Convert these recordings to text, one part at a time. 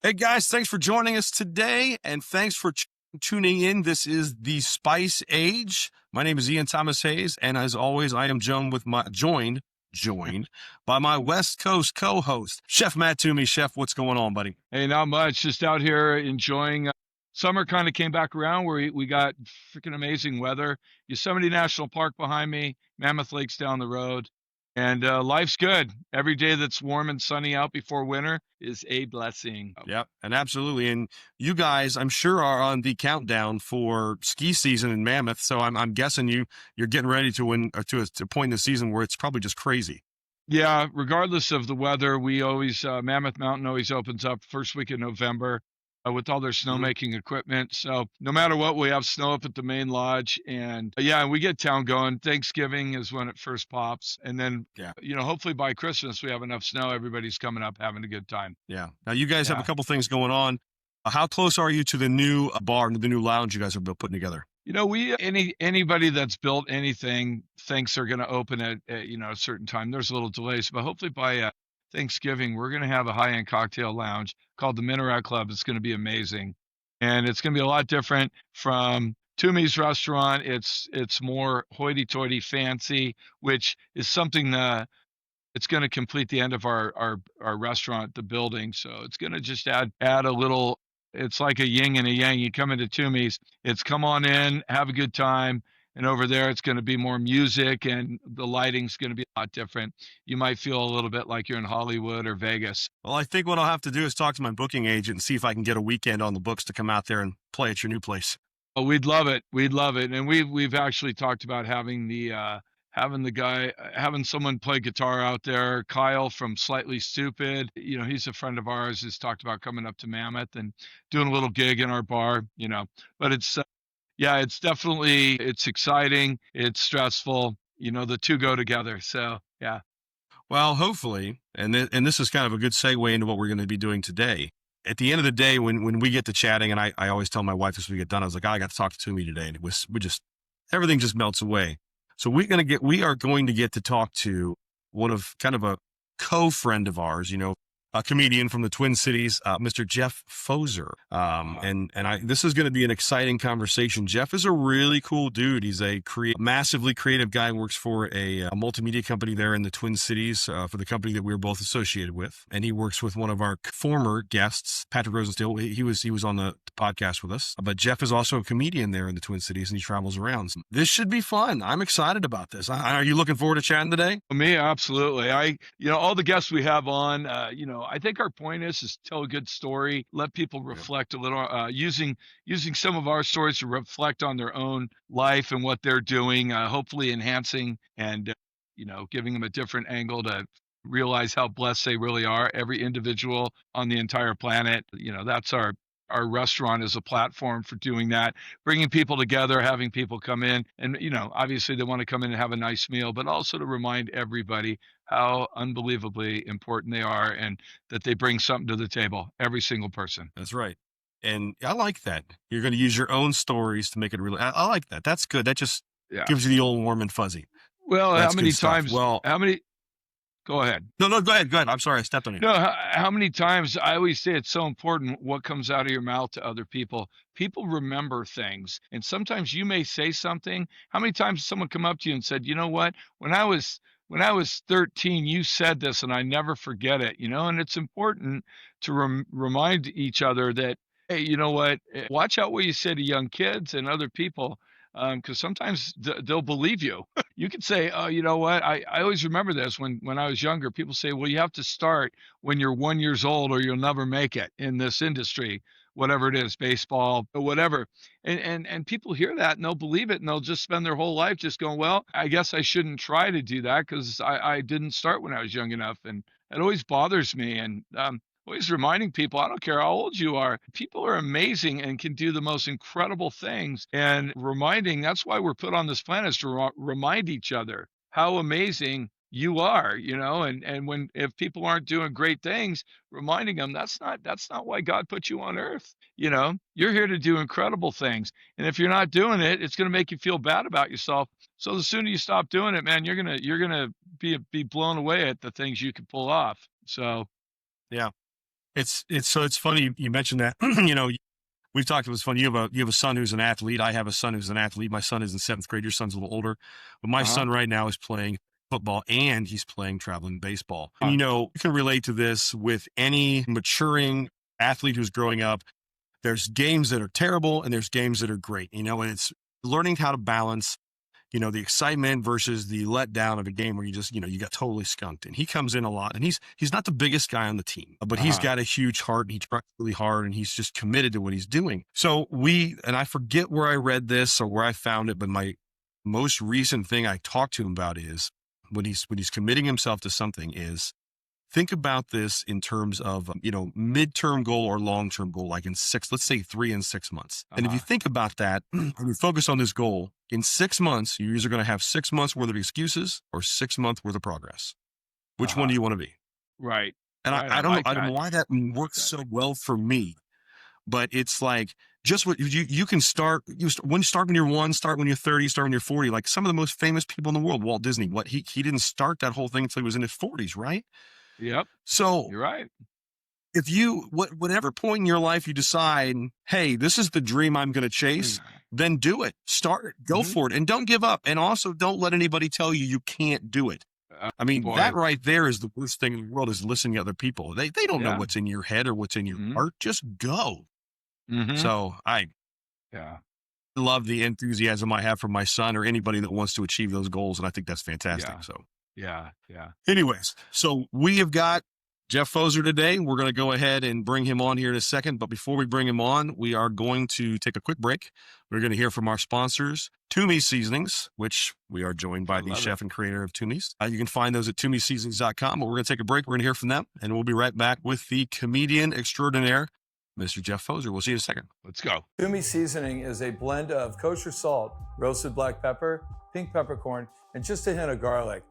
Hey guys, thanks for joining us today and thanks for tuning in. This is the Spice Age. My name is Ian Thomas Hayes, and as always, I am joined by my West Coast co-host, Chef Matt Toomey. Chef, what's going on, buddy? Hey, not much. Just out here enjoying. Summer kind of came back around where we got freaking amazing weather. Yosemite National Park behind me, Mammoth Lake's down the road, and life's good. Every day that's warm and sunny out before winter is a blessing. Yep, and absolutely. And you guys, I'm sure, are on the countdown for ski season in Mammoth. So I'm guessing you're getting ready to win to a point in the season where it's probably just crazy. Yeah, regardless of the weather, we always Mammoth Mountain always opens up first week of November with all their Mhm. snowmaking equipment. So no matter what, we have snow up at the main lodge, and yeah, we get town going. Thanksgiving is when it first pops, and then Yeah, hopefully by Christmas we have enough snow. Everybody's coming up having a good time. yeah. Now you guys have a Yeah. couple things going on. How close are you to the new bar, the new lounge you guys are putting together? We anybody that's built anything thinks they're going to open at a certain time. There's a little delays, but hopefully by Thanksgiving we're going to have a high-end cocktail lounge called the Minaret Club. It's going to be amazing, and it's going to be a lot different from Toomey's restaurant. It's more hoity-toity, fancy, which is something that it's going to complete the end of our restaurant, the building. So it's going to just add a little. It's like a yin and a yang. You come into Toomey's, it's come on in, have a good time, and over there it's going to be more music and the lighting's going to be a lot different. You might feel a little bit like you're in Hollywood or Vegas. Well, I think what I'll have to do is talk to my booking agent and see if I can get a weekend on the books to come out there and play at your new place. Oh, we'd love it. We'd love it. And we've actually talked about having someone play guitar out there. Kyle from Slightly Stupid, he's a friend of ours, has talked about coming up to Mammoth and doing a little gig in our bar. But yeah, it's exciting, it's stressful, the two go together. So, yeah. Well, hopefully, and this is kind of a good segue into what we're going to be doing today. At the end of the day, when we get to chatting, and I always tell my wife as we get done, I was like, "Oh, I got to talk to Toomey today, and we just everything just melts away. So we are going to get to talk to one of kind of a co-friend of ours, a comedian from the Twin Cities, Mr. Jeff Pfoser. This is going to be an exciting conversation. Jeff is a really cool dude. He's a massively creative guy, works for a multimedia company there in the Twin Cities, for the company that we were both associated with. And he works with one of our former guests, Patrick Rosensteel. He was on the podcast with us, but Jeff is also a comedian there in the Twin Cities and he travels around. So this should be fun. I'm excited about this. Are you looking forward to chatting today? Me, absolutely. All the guests we have on, I think our point is tell a good story, let people Yep. reflect a little, using some of our stories to reflect on their own life and what they're doing, hopefully enhancing and, giving them a different angle to realize how blessed they really are. Every individual on the entire planet, that's our restaurant is a platform for doing that, bringing people together, having people come in, and obviously they want to come in and have a nice meal, but also to remind everybody how unbelievably important they are and that they bring something to the table, every single person. That's right. And I like that. You're going to use your own stories to make it really, I like that. That's good. That just Yeah. gives you the old warm and fuzzy. Well, That's good stuff. Well, how many, go ahead. no, go ahead. Go ahead. I'm sorry. I stepped on you. No, how many times I always say it's so important what comes out of your mouth to other people. People remember things, and sometimes you may say something. How many times someone come up to you and said, "You know what? When I was 13, you said this, and I never forget it." And it's important to remind each other that, hey, you know what? Watch out what you say to young kids and other people, because sometimes they'll believe you. You could say, "Oh, you know what? I always remember this when I was younger." People say, "Well, you have to start when you're 1 years old, or you'll never make it in this industry, whatever it is, baseball or whatever." And people hear that and they'll believe it and they'll just spend their whole life just going, "Well, I guess I shouldn't try to do that because I didn't start when I was young enough." And it always bothers me. And always reminding people, I don't care how old you are, people are amazing and can do the most incredible things. And reminding, that's why we're put on this planet, is to remind each other how amazing you are, and if people aren't doing great things, reminding them that's not why God put you on earth. You're here to do incredible things. And if you're not doing it, it's going to make you feel bad about yourself. So the sooner you stop doing it, man, you're gonna be blown away at the things you can pull off. So Yeah. It's funny you mentioned that. You know, we've talked. It was funny. You have a son who's an athlete. I have a son who's an athlete. My son is in 7th grade. Your son's a little older, but my Uh-huh. son right now is playing football and he's playing traveling baseball. And Uh, you know, you can relate to this with any maturing athlete who's growing up. There's games that are terrible and there's games that are great. You know, and it's learning how to balance, you know, the excitement versus the letdown of a game where you just, you know, you got totally skunked. And he comes in a lot, and he's not the biggest guy on the team, but he's uh-huh. got a huge heart and he tries really hard and he's just committed to what he's doing. So and I forget where I read this or where I found it, but my most recent thing I talked to him about is when he's committing himself to something is think about this in terms of, you know, midterm goal or long-term goal, like in let's say 3 and 6 months. And if you Uh-huh. think about that, when you focus on this goal, in 6 months, you're either going to have 6 months worth of excuses or 6 months worth of progress. Which one do Uh-huh. you want to be? Right. And Right. I don't know, like I don't that. know why that works so well for me, but it's like just what you can start. Start when you're 1, start when you're 30, start when you're 40. Like some of the most famous people in the world, Walt Disney. What he didn't start that whole thing until he was in his 40s, right? Yep. So You're right. if whatever point in your life you decide, hey, this is the dream I'm going to chase, then do it. Start it. Go Mhm. for it, and don't give up. And also, don't let anybody tell you you can't do it. I mean, Boy. that right there is the worst thing in the world, is listening to other people. They don't know Yeah. what's in your head or what's in your Mhm. heart. Just go. Mhm. So I Yeah. love the enthusiasm I have for my son or anybody that wants to achieve those goals, and I think that's fantastic. Yeah. So Yeah. Yeah. anyways, so we have got Jeff Pfoser today. We're going to go ahead and bring him on here in a second. But before we bring him on, we are going to take a quick break. We're going to hear from our sponsors, Toomey Seasonings, which we are joined I by the love it. chef and creator of Toomey's. You can find those at toomeyseasonings.com. But we're going to take a break. We're going to hear from them, and we'll be right back with the comedian extraordinaire, Mr. Jeff Pfoser. We'll see you in a second. Let's go. Toomey seasoning is a blend of kosher salt, roasted black pepper, pink peppercorn, and just a hint of garlic.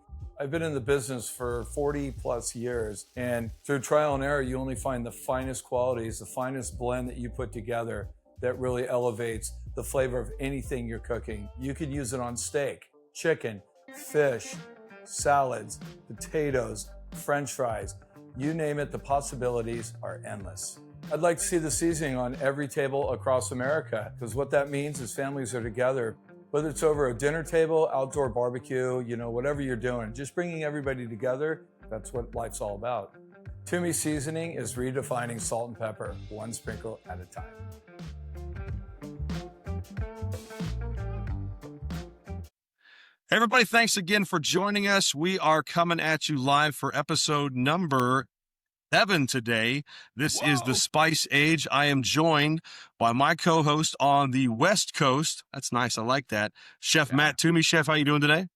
I've been in the business for 40 plus years, and through trial and error, you only find the finest qualities, the finest blend that you put together that really elevates the flavor of anything you're cooking. You can use it on steak, chicken, fish, salads, potatoes, French fries, you name it, the possibilities are endless. I'd like to see the seasoning on every table across America, because what that means is families are together, whether it's over a dinner table, outdoor barbecue, you know, whatever you're doing, just bringing everybody together. That's what life's all about. Toomey seasoning is redefining salt and pepper, one sprinkle at a time. Hey everybody, thanks again for joining us. We are coming at you live for episode number 7 today. This is the Whoa. Spice Age. I am joined by my co-host on the West Coast. That's nice. I like that. Chef Yeah. Matt Toomey. Chef, how you doing today?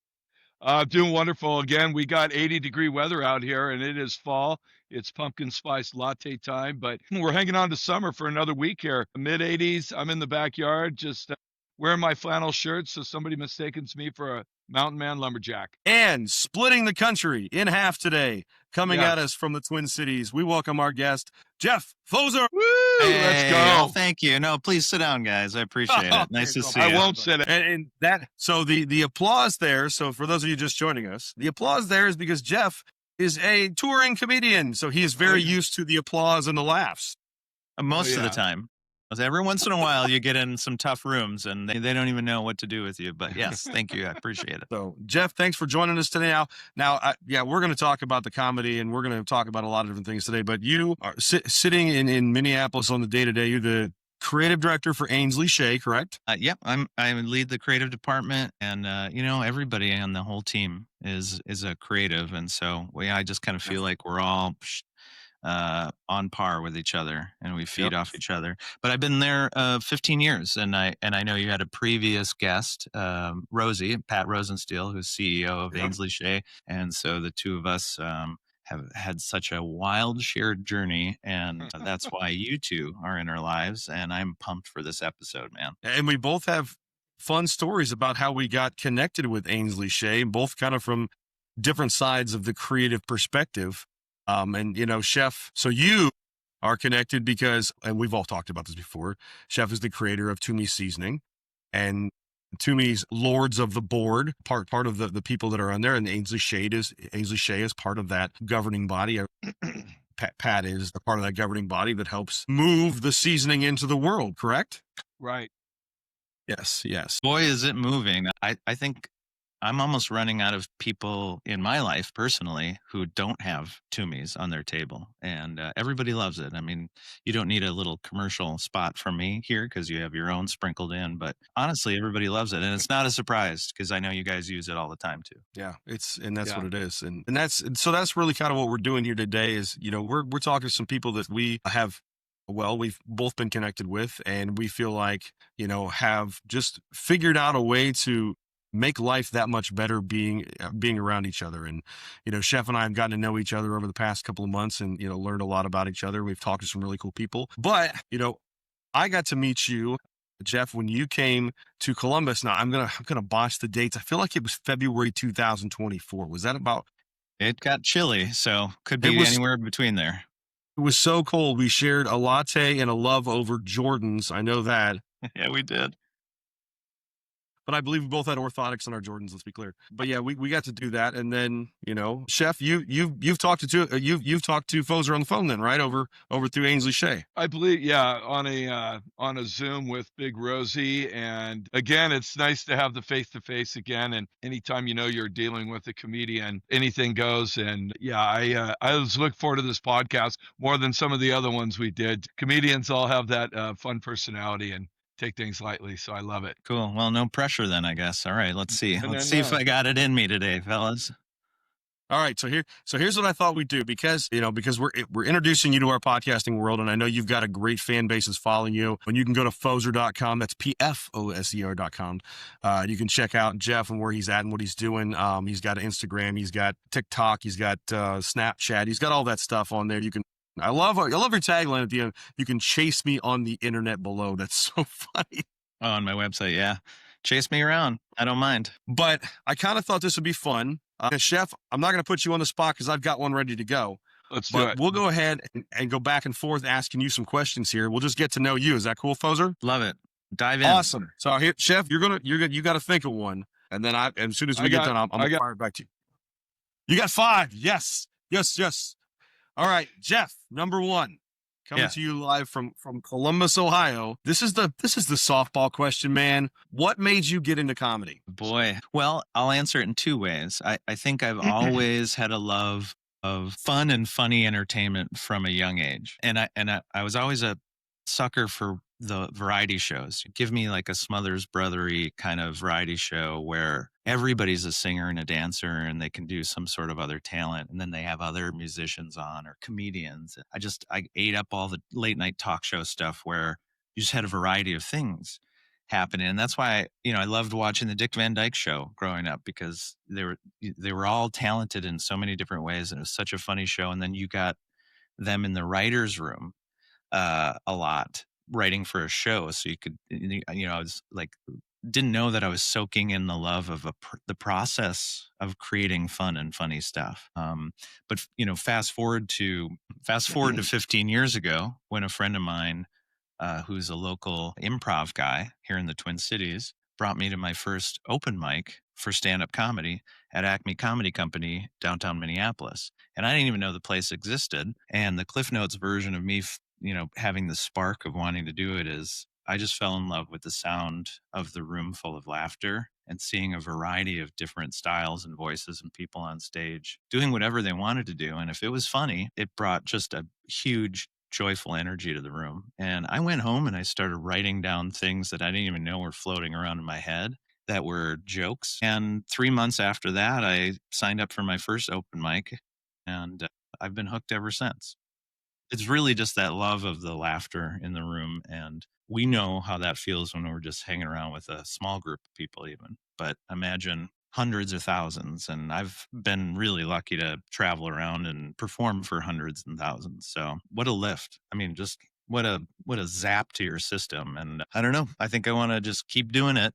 Doing wonderful. Again, we got 80-degree weather out here, and it is fall. It's pumpkin spice latte time, but we're hanging on to summer for another week here. Mid 80s. I'm in the backyard, just wearing my flannel shirt, so somebody mistakes me for a mountain man lumberjack. And splitting the country in half today, coming Yeah. at us from the Twin Cities, we welcome our guest, Jeff Pfoser. Woo! Let's Hey, go. oh, thank you. No, please sit down, guys. I appreciate it. Nice to see I you. won't sit it. And that, so the applause there, so for those of you just joining us, the applause there is because Jeff is a touring comedian. So he is very used to the applause and the laughs. Most of yeah. the time. Every once in a while, you get in some tough rooms and they don't even know what to do with you. But yes, thank you. I appreciate it. So, Jeff, thanks for joining us today. Now, we're going to talk about the comedy and we're going to talk about a lot of different things today. But you are sitting in Minneapolis on the day-to-day. You're the creative director for Ainsley Shea, correct? Yep, I lead the creative department, and everybody on the whole team is a creative, and so I just kind of feel like we're all on par with each other, and we feed off each other. But I've been there 15 years, and I know you had a previous guest, Rosie, Pat Rosensteel, who's CEO of Ainsley Shea, and so the two of us have had such a wild shared journey, and that's why you two are in our lives, and I'm pumped for this episode, man. And we both have fun stories about how we got connected with Ainsley Shea, both kind of from different sides of the creative perspective. And Chef, so you are connected because, and we've all talked about this before, Chef is the creator of Toomey Seasoning, and Toomey's Lords of the Board, part of the people that are on there, and Ainsley Shea is part of that governing body. Pat is a part of that governing body that helps move the seasoning into the world, correct? Right. Yes, yes. Boy, is it moving. I think I'm almost running out of people in my life personally who don't have Toomeys on their table, and everybody loves it. I mean, you don't need a little commercial spot from me here because you have your own sprinkled in, but honestly, everybody loves it, and it's not a surprise because I know you guys use it all the time too. Yeah, and that's Yeah. what it is. And so that's really kind of what we're doing here today is, we're talking to some people that we have, well, we've both been connected with, and we feel like, have just figured out a way to make life that much better being around each other. And, Chef and I have gotten to know each other over the past couple of months and, learned a lot about each other. We've talked to some really cool people, but, I got to meet you, Jeff, when you came to Columbus. Now I'm gonna botch the dates. I feel like it was February 2024. Was that about? It got chilly, so could It be was. anywhere between there. It was so cold. We shared a latte and a love over Jordans. I know that. Yeah, we did. But I believe we both had orthotics on our Jordans. Let's be clear. But yeah, we got to do that, and then Chef, you've talked to Pfoser on the phone then, right? Over through Ainsley Shea. I believe, yeah, on a Zoom with Big Rosie, and again, it's nice to have the face to face again. And anytime you're dealing with a comedian, anything goes. And yeah, I was looking forward to this podcast more than some of the other ones we did. Comedians all have that fun personality and take things lightly, so I love it. Cool. Well, no pressure then, I guess. All right, let's see. Let's see if I got it in me today, fellas. All right, so here's what I thought we'd do because we're introducing you to our podcasting world, and I know you've got a great fan base that's following you. And you can go to Pfoser.com. That's PFOSER.com. You can check out Jeff and where he's at and what he's doing. He's got an Instagram, he's got TikTok, he's got Snapchat, he's got all that stuff on there. I love your tagline at the end. You can chase me on the internet below. That's so funny. Oh, on my website, yeah. Chase me around. I don't mind. But I kind of thought this would be fun. Chef, I'm not going to put you on the spot because I've got one ready to go. Let's do it. We'll go ahead and go back and forth asking you some questions here. We'll just get to know you. Is that cool, Pfoser? Love it. Dive in. Awesome. So here, Chef, you got to think of one, and then as soon as we get done, I'm gonna fire it back to you. You got 5. Yes. All right, Jeff, number 1. Coming to you live from Columbus, Ohio. This is the softball question, man. What made you get into comedy? Boy. Well, I'll answer it in 2 ways. I think I've always had a love of fun and funny entertainment from a young age. And I was always a sucker for the variety shows. Give me like a Smothers Brothery kind of variety show where everybody's a singer and a dancer and they can do some sort of other talent. And then they have other musicians on or comedians. I ate up all the late night talk show stuff where you just had a variety of things happening. And that's why, I loved watching the Dick Van Dyke Show growing up because they were all talented in so many different ways. And it was such a funny show. And then you got them in the writer's room a lot writing for a show. So you could, I was like, didn't know that I was soaking in the love of the process of creating fun and funny stuff. But fast forward to 15 years ago when a friend of mine, who's a local improv guy here in the Twin Cities, brought me to my first open mic for stand-up comedy at Acme Comedy Company, downtown Minneapolis. And I didn't even know the place existed. And the Cliff Notes version of me, having the spark of wanting to do it is I just fell in love with the sound of the room full of laughter and seeing a variety of different styles and voices and people on stage doing whatever they wanted to do. And if it was funny, it brought just a huge joyful energy to the room. And I went home and I started writing down things that I didn't even know were floating around in my head that were jokes. And 3 months after that, I signed up for my first open mic and I've been hooked ever since. It's really just that love of the laughter in the room. And we know how that feels when we're just hanging around with a small group of people even. But imagine hundreds or thousands. And I've been really lucky to travel around and perform for hundreds and thousands. So what a lift. I mean, just what a zap to your system. And I don't know. I think I want to just keep doing it.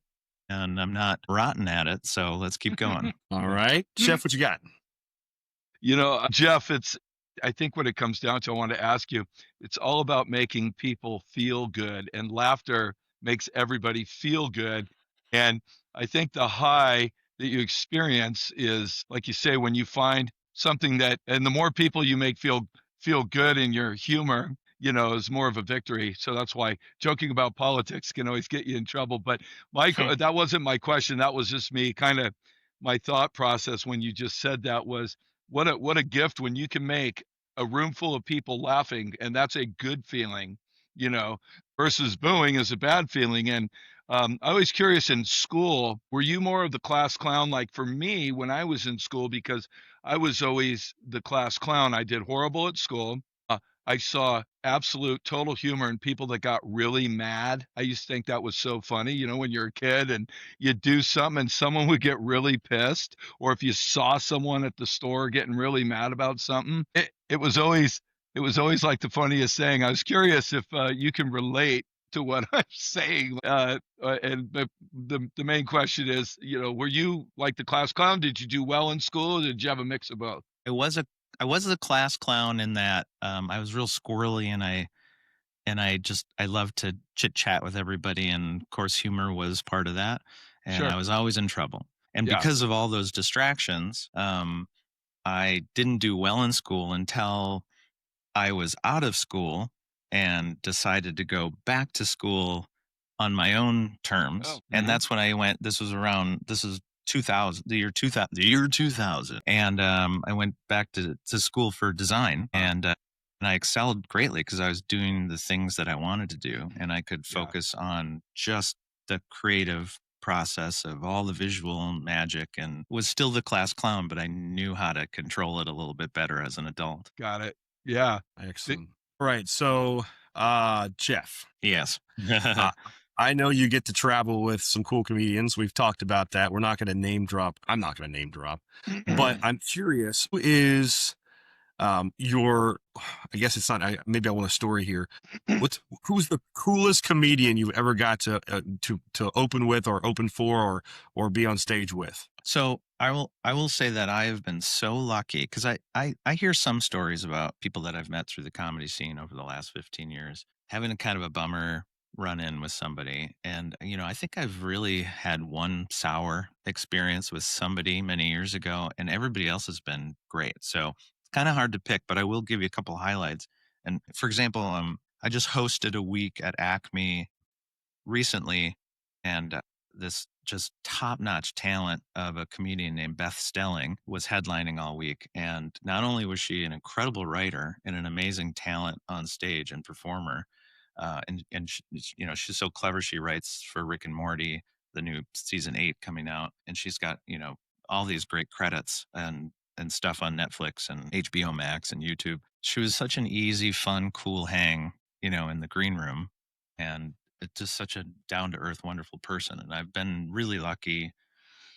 And I'm not rotten at it. So let's keep going. All right. Chef, what you got? Jeff, I think what it comes down to, I want to ask you, it's all about making people feel good, and laughter makes everybody feel good. And I think the high that you experience is, like you say, when you find something and the more people you make feel feel good in your humor, is more of a victory. So that's why joking about politics can always get you in trouble. But that wasn't my question. That was just me kind of my thought process when you just said that was what a gift when you can make a room full of people laughing, and that's a good feeling, you know, versus booing is a bad feeling. And I was curious in school, were you more of the class clown? Like for me, when I was in school, because I was always the class clown, I did horrible at school. I saw absolute total humor in people that got really mad. I used to think that was so funny, when you're a kid and you do something and someone would get really pissed, or if you saw someone at the store getting really mad about something, it was always like the funniest thing. I was curious if you can relate to what I'm saying. And the main question is, were you like the class clown? Did you do well in school? Or did you have a mix of both? I was a class clown in that I was real squirrely, and I loved to chit chat with everybody, and of course humor was part of that, and Sure. I was always in trouble. And Yeah. because of all those distractions, I didn't do well in school until I was out of school and decided to go back to school on my own terms. Oh, And mhm. that's when I went, this is 2000, the year 2000. And I went back to school for design, and I excelled greatly because I was doing the things that I wanted to do, and I could Yeah. focus on just the creative process of all the visual magic, and was still the class clown, but I knew how to control it a little bit better as an adult. Got it. Yeah. Th- Excellent. Right. So, Jeff, Yes. uh, I know you get to travel with some cool comedians. We've talked about that. We're not going to name drop. I'm not going to name drop, but I'm curious, who is your, I guess it's not, maybe I want a story here. Who's the coolest comedian you've ever got to open with or open for or be on stage with? So I will say that I have been so lucky because I hear some stories about people that I've met through the comedy scene over the last 15 years having a kind of a bummer run in with somebody. And I think I've really had one sour experience with somebody many years ago, and everybody else has been great. So it's kind of hard to pick, but I will give you a couple highlights. And for example, I just hosted a week at Acme recently, and this just top-notch talent of a comedian named Beth Stelling was headlining all week. And not only was she an incredible writer and an amazing talent on stage and performer, and she's so clever. She writes for Rick and Morty, the new season 8 coming out, and she's got all these great credits and stuff on Netflix and HBO Max and YouTube. She was such an easy, fun, cool hang, in the green room, and it's just such a down to earth, wonderful person. And I've been really lucky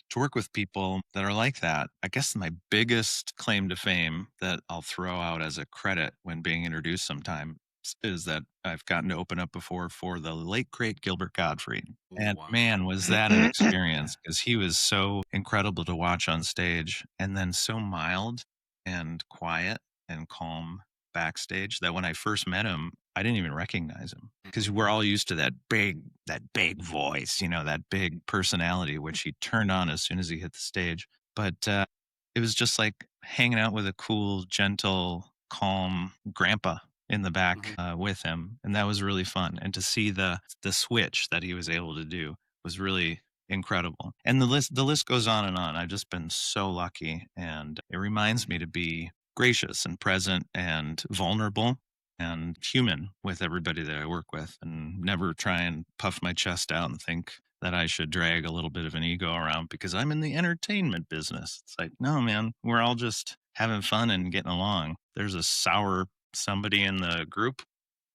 to work with people that are like that. I guess my biggest claim to fame that I'll throw out as a credit when being introduced sometimes is that I've gotten to open up before for the late great Gilbert Gottfried. And Wow. man, was that an experience because he was so incredible to watch on stage, and then so mild and quiet and calm backstage that when I first met him, I didn't even recognize him because we're all used to that big voice, that big personality, which he turned on as soon as he hit the stage. But it was just like hanging out with a cool, gentle, calm grandpa in the back with him, and that was really fun. And to see the switch that he was able to do was really incredible. And the list goes on and on. I've just been so lucky, and it reminds me to be gracious and present and vulnerable and human with everybody that I work with, and never try and puff my chest out and think that I should drag a little bit of an ego around because I'm in the entertainment business. It's like, no, man, we're all just having fun and getting along. There's a sour somebody in the group.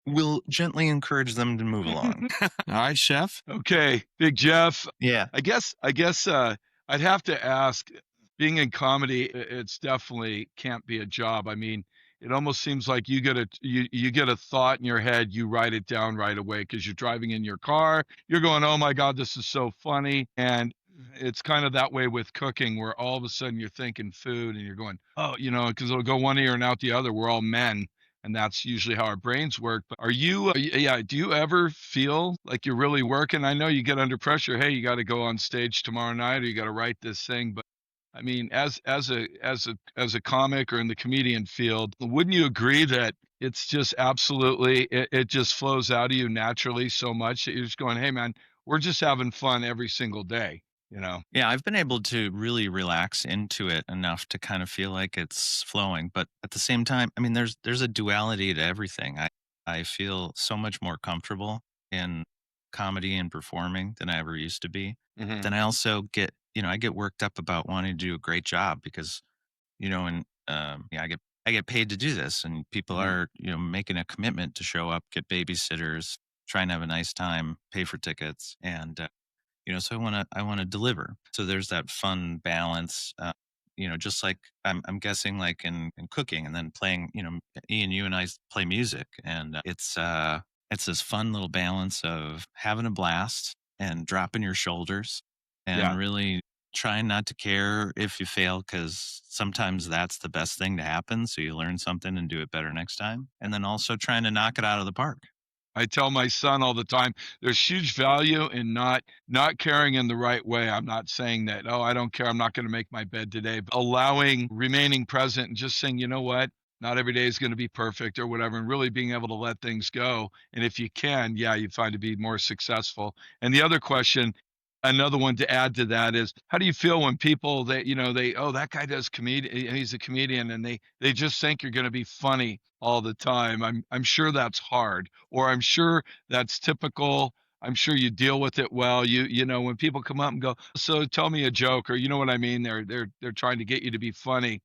We'll gently encourage them to move along. All right, Chef. Okay, Big Jeff. Yeah. I guess I'd have to ask, being in comedy, it's definitely can't be a job. I mean, it almost seems like you get a thought in your head, you write it down right away because you're driving in your car, you're going, "Oh my God, this is so funny." And it's kind of that way with cooking, where all of a sudden you're thinking food and you're going, "Oh," because it'll go one ear and out the other. We're all men, and that's usually how our brains work. But yeah, do you ever feel like you're really working? I know you get under pressure. Hey, you got to go on stage tomorrow night, or you got to write this thing. But I mean, as a comic or in the comedian field, wouldn't you agree that it's just absolutely it just flows out of you naturally so much that you're just going, "Hey man, we're just having fun every single day," you know? Yeah, I've been able to really relax into it enough to kind of feel like it's flowing, but at the same time, I mean, there's a duality to everything. I feel so much more comfortable in comedy and performing than I ever used to be. But Mhm. then I also get, I get worked up about wanting to do a great job because, and yeah, I get paid to do this, and people Mhm. are, making a commitment to show up, get babysitters, try and have a nice time, pay for tickets, and so I want to deliver. So there's that fun balance, just like I'm guessing like in cooking and then playing, Ian, you and play music, and it's this fun little balance of having a blast and dropping your shoulders and Yeah. really trying not to care if you fail, because sometimes that's the best thing to happen, so you learn something and do it better next time, and then also trying to knock it out of the park. I tell my son all the time, there's huge value in not caring in the right way. I'm not saying that, "Oh, I don't care, I'm not gonna make my bed today," but allowing remaining present and just saying, "You know what? Not every day is gonna be perfect," or whatever, and really being able to let things go, and if you can, yeah, you find to be more successful. And the other question, another one to add to that is, how do you feel when people that, "Oh, that guy does comedi he's a comedian," and they just think you're gonna be funny all the time? I'm sure that's hard, or I'm sure that's typical. I'm sure you deal with it well. When people come up and go, "So tell me a joke," or you know what I mean? They're trying to get you to be funny.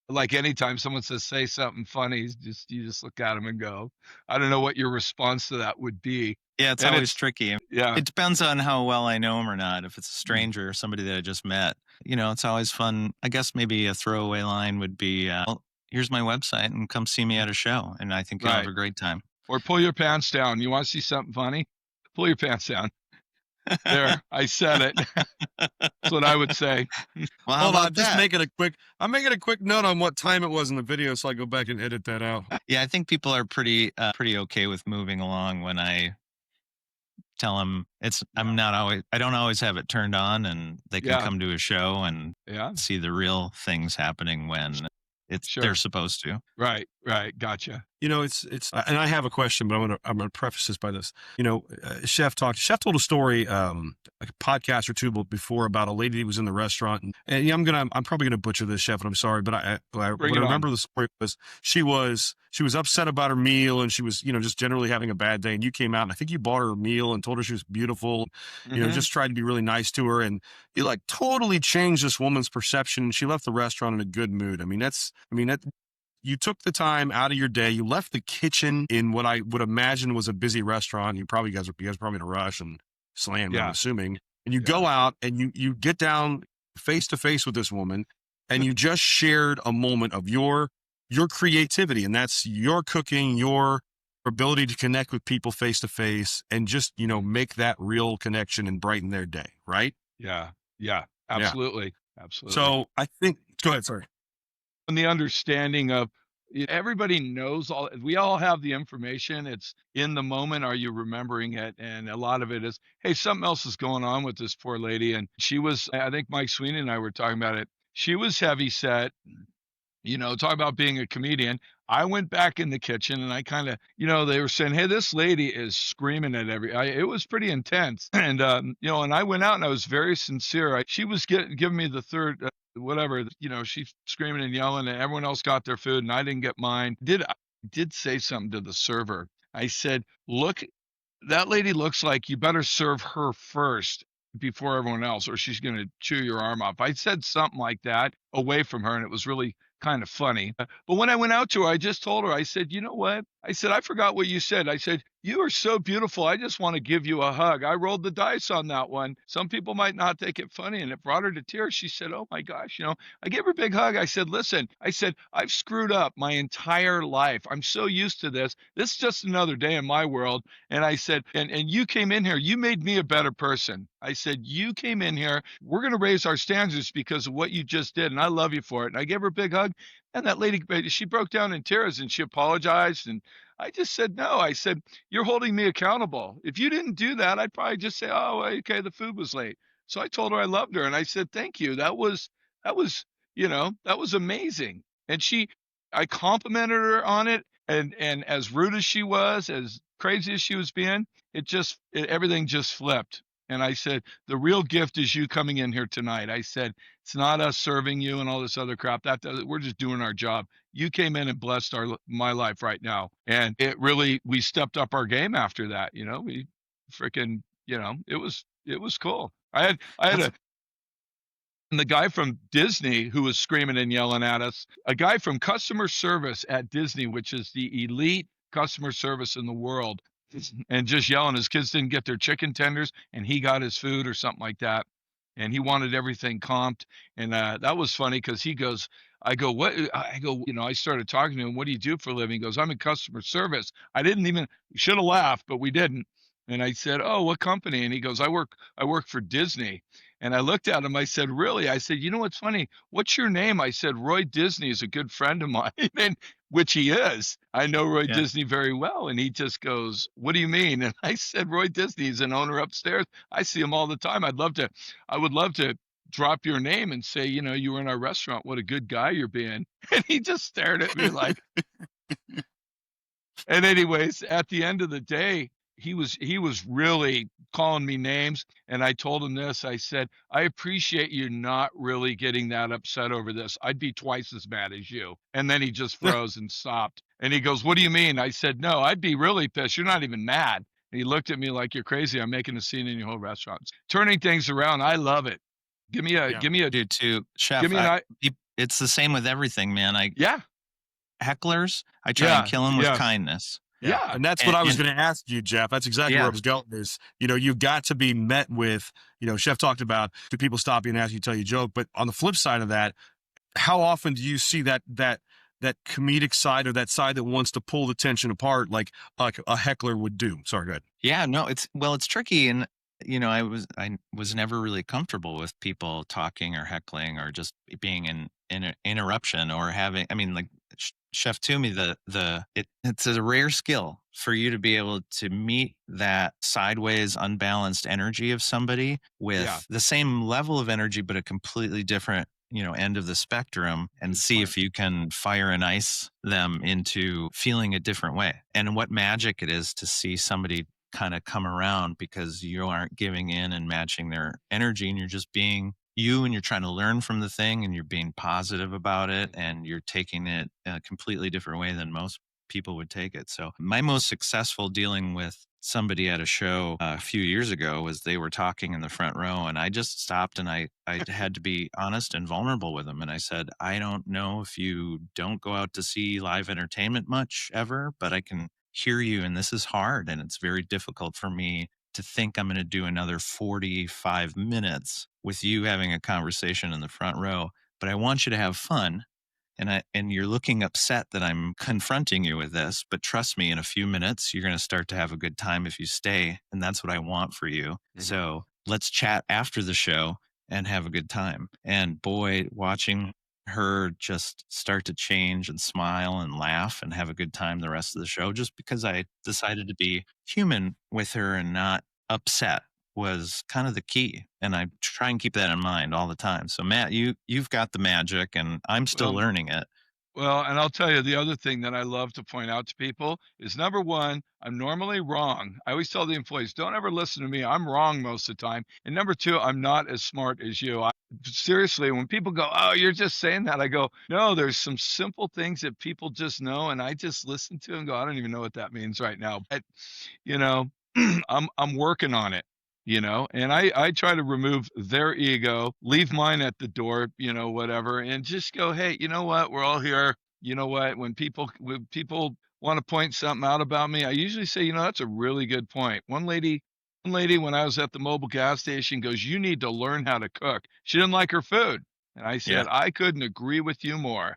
Like anytime someone says say something funny, you just look at them and go, I don't know what your response to that would be. Yeah, it's And always it's tricky. yeah, It depends on how well I know him or not. If it's a mm, stranger or somebody that I just met, it's always fun. I guess maybe a throwaway line would be, well, here's my website and come see me at a show. And I think you'll have right. a great time. Or pull your pants down. You want to see something funny? Pull your pants down. There, I said it. That's what I would say. Well, how Hold on, about I'm just that? making a quick. I'm making a quick note on what time it was in the video, so I go back and edit that out. Yeah, I think people are pretty okay with moving along when I tell them Yeah. I don't always have it turned on, and they can Yeah. come to a show and Yeah. see the real things happening when they're Sure. supposed to. Right. Right. Gotcha. And I have a question, but I'm gonna preface this by this. Chef told a story, like a podcast or two before, about a lady who was in the restaurant, and yeah, I'm probably gonna butcher this, Chef, and I'm sorry, but Bring what I it on. remember the story was she was upset about her meal, and she was just generally having a bad day, and you came out and I think you bought her a meal and told her she was beautiful, Hmm. just tried to be really nice to her, and you like totally changed this woman's perception. She left the restaurant in a good mood. That you took the time out of your day. You left the kitchen in what I would imagine was a busy restaurant. You guys are probably in a rush and slammed, I'm Yeah. assuming. And you Yeah. go out and you get down face to face with this woman, and you just shared a moment of your creativity, and that's your cooking, your ability to connect with people face to face, and just make that real connection and brighten their day, right? Yeah. Yeah. Yeah. Absolutely. Absolutely. So I think go ahead. Sorry. And the understanding of everybody knows we all have the information. It's in the moment. Are you remembering it? And a lot of it is, hey, something else is going on with this poor lady. And I think Mike Sweeney and I were talking about it. She was heavy set. Talk about being a comedian. I went back in the kitchen and I kind of, they were saying, "Hey, this lady is screaming at it was pretty intense." And, and I went out and I was very sincere. She was giving me the third, whatever, she's screaming and yelling and everyone else got their food and I didn't get mine. I did say something to the server. I said, "Look, that lady looks like you better serve her first before everyone else, or she's going to chew your arm off." I said something like that away from her, and it was really kind of funny. But when I went out to her, I just told her, I said, "You know what?" I said, "I forgot what you said." I said, "You are so beautiful. I just want to give you a hug." I rolled the dice on that one. Some people might not take it funny, and it brought her to tears. She said, "Oh my gosh." I gave her a big hug. I said, "Listen," I said, "I've screwed up my entire life. I'm so used to this. This is just another day in my world." And I said, and you came in here, you made me a better person. I said, "You came in here, we're going to raise our standards because of what you just did. And I love you for it." And I gave her a big hug. And that lady, she broke down in tears and she apologized. And I just said, "No," I said, "You're holding me accountable. If you didn't do that, I'd probably just say, oh, okay, the food was late." So I told her I loved her. And I said, "Thank you. that was, that was amazing. And I complimented her on it. And as rude as she was, as crazy as she was being, everything just flipped. And I said, the real gift is you coming in here tonight. I said, it's not us serving you and all this other crap. We're just doing our job. You came in and blessed my life right now. And we stepped up our game after that. We freaking, it was cool. I had That's and the guy from Disney who was screaming and yelling at us, a guy from customer service at Disney, which is the elite customer service in the world, and just yelling. His kids didn't get their chicken tenders, and he got his food or something like that. And he wanted everything comped. And that was funny because he goes, I go, what? I go, I started talking to him. What do you do for a living? He goes, I'm in customer service. I didn't even, should have laughed, but we didn't. And I said, oh, what company? And he goes, I work for Disney. And I looked at him. I said, really? I said, you know what's funny? What's your name? I said, Roy Disney is a good friend of mine, and which he is. I know Roy Yeah. Disney very well. And he just goes, what do you mean? And I said, Roy Disney is an owner upstairs. I see him all the time. I would love to drop your name and say, you were in our restaurant. What a good guy you're being. And he just stared at me like, and anyways, at the end of the day, he was really calling me names. And I told him this. I said, I appreciate you not really getting that upset over this. I'd be twice as mad as you. And then he just froze and stopped. And he goes, what do you mean? I said, no, I'd be really pissed. You're not even mad. And he looked at me like, you're crazy. I'm making a scene in your whole restaurant. Turning things around. I love it. Give me a, Yeah. give me a, Do too, Chef. give me an, It's the same with everything, man. yeah, Hecklers, I try Yeah, and kill them with yeah. kindness. yeah. And that's what I was And- going to ask you, Jeff. That's exactly where I Yeah. was going is, you've got to be met with, Chef talked about, do people stop you and ask you to tell you a joke? But on the flip side of that, how often do you see that comedic side or that side that wants to pull the tension apart like a heckler would do? Sorry, go ahead. Yeah, no, it's tricky, and I was never really comfortable with people talking or heckling or just being in an interruption or having. I mean, like Chef Toomey, it's a rare skill for you to be able to meet that sideways unbalanced energy of somebody with Yeah. the same level of energy, but a completely different end of the spectrum, and Good see point. if you can fire and ice them into feeling a different way. And what magic it is to see somebody kind of come around because you aren't giving in and matching their energy, and you're just being you, and you're trying to learn from the thing, and you're being positive about it, and you're taking it a completely different way than most people would take it. So my most successful dealing with somebody at a show a few years ago was they were talking in the front row, and I just stopped and I had to be honest and vulnerable with them. And I said, I don't know if you don't go out to see live entertainment much ever, but I can hear you, and this is hard, and it's very difficult for me to think I'm going to do another 45 minutes with you having a conversation in the front row, but I want you to have fun. And you're looking upset that I'm confronting you with this, but trust me, in a few minutes, you're going to start to have a good time if you stay. And that's what I want for you. So let's chat after the show and have a good time. And boy, watching her just start to change and smile and laugh and have a good time the rest of the show, just because I decided to be human with her and not upset, was kind of the key. And I try and keep that in mind all the time. So Matt, you've got the magic, and I'm still Well, learning it. Well, and I'll tell you the other thing that I love to point out to people is, number one, I'm normally wrong. I always tell the employees, don't ever listen to me. I'm wrong most of the time. And number two, I'm not as smart as you. Seriously, when people go, oh, you're just saying that, I go, no, there's some simple things that people just know. And I just listen to and go, I don't even know what that means right now. But, you know, I'm working on it. And I try to remove their ego, leave mine at the door, whatever, and just go, hey, you know what, we're all here. You know what, when people want to point something out about me, I usually say, that's a really good point. One lady when I was at the mobile gas station goes, you need to learn how to cook. She didn't like her food, and I said, I couldn't agree with you more.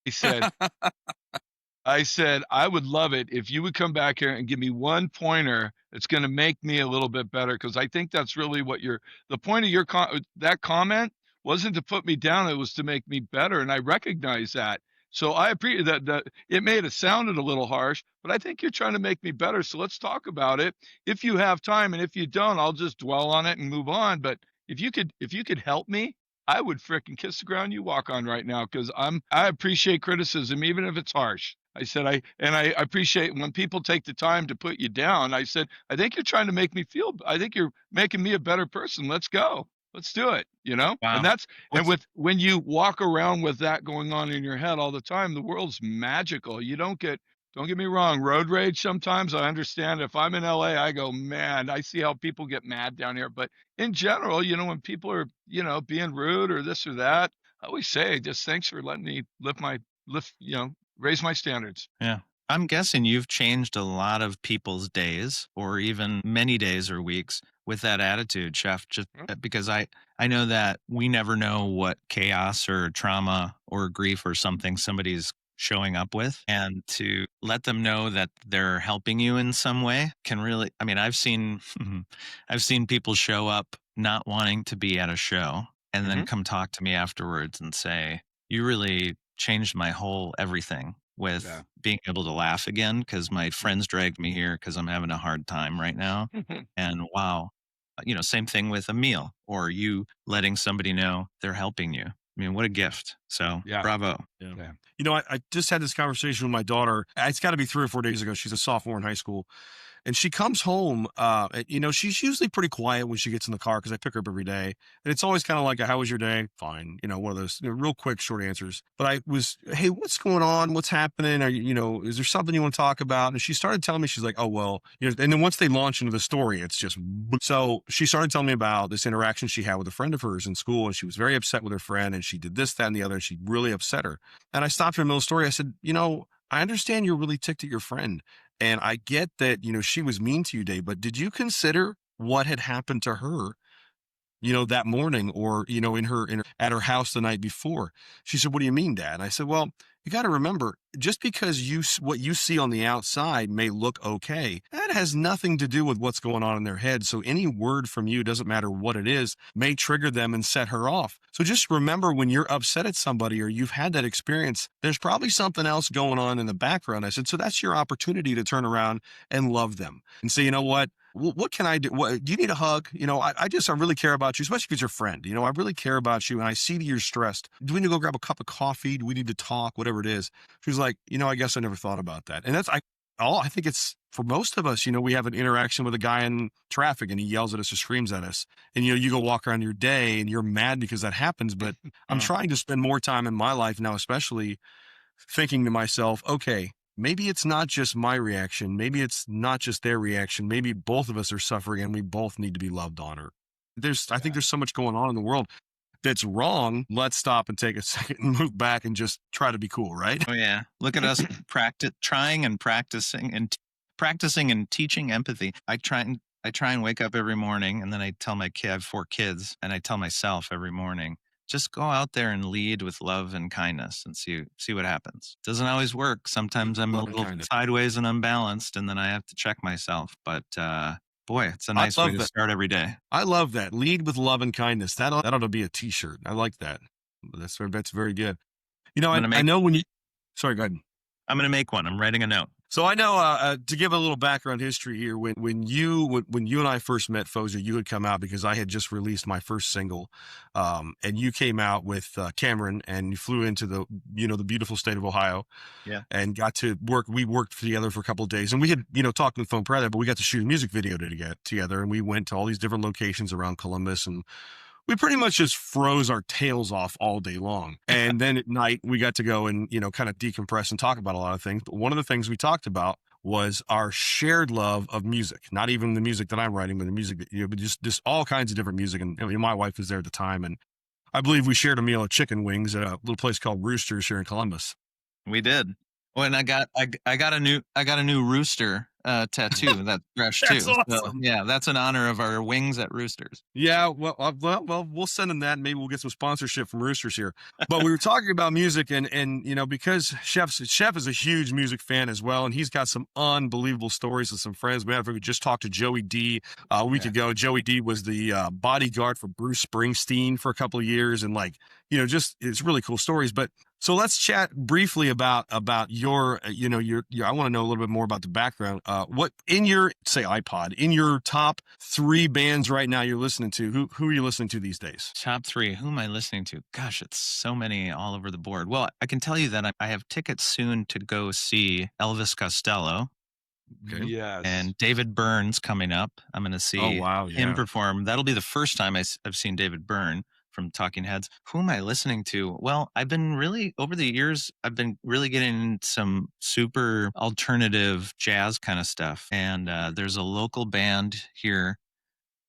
He said, I said, I would love it if you would come back here and give me one pointer that's going to make me a little bit better, because I think that's really what the point of that comment wasn't to put me down. It was to make me better. And I recognize that. So I appreciate that it made it sounded a little harsh, but I think you're trying to make me better. So let's talk about it if you have time. And if you don't, I'll just dwell on it and move on. But if you could help me, I would fricking kiss the ground you walk on right now because I appreciate criticism, even if it's harsh. I said I appreciate when people take the time to put you down. I said, I think you're trying to make me feel, I think you're making me a better person. Let's go. Let's do it, you know? And Wow. that's and What's with when you walk around with that going on in your head all the time, the world's magical. You don't get me wrong, road rage sometimes, I understand. If I'm in LA, I go, man, I see how people get mad down here. But in general, when people are, being rude or this or that, I always say, just thanks for letting me raise my standards. Yeah. I'm guessing you've changed a lot of people's days or even many days or weeks with that attitude, Chef, just because I know that we never know what chaos or trauma or grief or something somebody's showing up with, and to let them know that they're helping you in some way can really, I mean, I've seen I've seen people show up not wanting to be at a show and then Mhm. come talk to me afterwards and say, you really changed my whole everything Yeah. with being able to laugh again because my friends dragged me here because I'm having a hard time right now. And wow, same thing with a meal or you letting somebody know they're helping you. I mean, what a gift. So Yeah. bravo. Yeah. Yeah. I just had this conversation with my daughter. It's got to be 3 or 4 days ago. She's a sophomore in high school. And she comes home, she's usually pretty quiet when she gets in the car because I pick her up every day. And it's always kind of like, how was your day? Fine. One of those real quick, short answers. But hey, what's going on? What's happening? Is there something you want to talk about? And she started telling me, she's like, oh, well, and then once they launch into the story, it's just, so she started telling me about this interaction she had with a friend of hers in school. And she was very upset with her friend. And she did this, that, and the other. And she really upset her. And I stopped her in the middle of the story. I said, I understand you're really ticked at your friend. And I get that, she was mean to you, Dave, but did you consider what had happened to her, that morning or, at her house the night before? She said, what do you mean, Dad? And I said, well, you got to remember, just because what you see on the outside may look okay, that has nothing to do with what's going on in their head. So any word from you, doesn't matter what it is, may trigger them and set her off. So just remember, when you're upset at somebody or you've had that experience, there's probably something else going on in the background. I said, so that's your opportunity to turn around and love them and say, you know what? What can I do? Do you need a hug? I really care about you, especially if it's your friend. I really care about you and I see that you're stressed. Do we need to go grab a cup of coffee? Do we need to talk? Whatever it is. She's like, I guess I never thought about that. And I think it's for most of us, we have an interaction with a guy in traffic and he yells at us or screams at us. And, you go walk around your day and you're mad because that happens. But I'm trying to spend more time in my life now, especially thinking to myself, okay, maybe it's not just my reaction. Maybe it's not just their reaction. Maybe both of us are suffering and we both need to be loved on her. I think there's so much going on in the world that's wrong. Let's stop and take a second and move back and just try to be cool, right? Oh yeah. Look at us trying and practicing and teaching empathy. I try and wake up every morning and then I tell my kid, I have 4 kids, and I tell myself every morning, just go out there and lead with love and kindness and see what happens. Doesn't always work. Sometimes I'm a little sideways and unbalanced and then I have to check myself. But boy, it's a nice way to start every day. I love that. Lead with love and kindness. That ought to be a t-shirt. I like that. That's very good. I know when you, sorry, go ahead. I'm going to make one. I'm writing a note. So I know, to give a little background history here, when you and I first met, Pfoser, you had come out because I had just released my first single, and you came out with Cameron, and you flew into the beautiful state of Ohio, and got to work. We worked together for a couple of days, and we had talked on the phone prior to that, but we got to shoot a music video together, and we went to all these different locations around Columbus, and we pretty much just froze our tails off all day long. And then at night we got to go and, kind of decompress and talk about a lot of things. But one of the things we talked about was our shared love of music, not even the music that I'm writing, but the music that, but just all kinds of different music. And my wife was there at the time. And I believe we shared a meal of chicken wings at a little place called Roosters here in Columbus. We did. Oh, and I got a new rooster tattoo that's fresh too. Awesome. So, yeah, that's in honor of our wings at Roosters. Yeah, well, we'll send them that. And maybe we'll get some sponsorship from Roosters here. But we were talking about music, and because Chef is a huge music fan as well, and he's got some unbelievable stories with some friends. We just talked to Joey D a week ago. Joey D was the bodyguard for Bruce Springsteen for a couple of years, and just it's really cool stories. But So let's chat briefly about your, your I want to know a little bit more about the background. What in your, say, iPod, in your top 3 bands right now you're listening to, who are you listening to these days? Top 3. Who am I listening to? Gosh, it's so many all over the board. Well, I can tell you that I have tickets soon to go see Elvis Costello Okay. Yes. and David Byrne's coming up. I'm going to see Oh, wow. him Yeah. perform. That'll be the first time I've seen David Byrne from Talking Heads. Who am I listening to? Well, I've been really, over the years, I've been really getting some super alternative jazz kind of stuff. And there's a local band here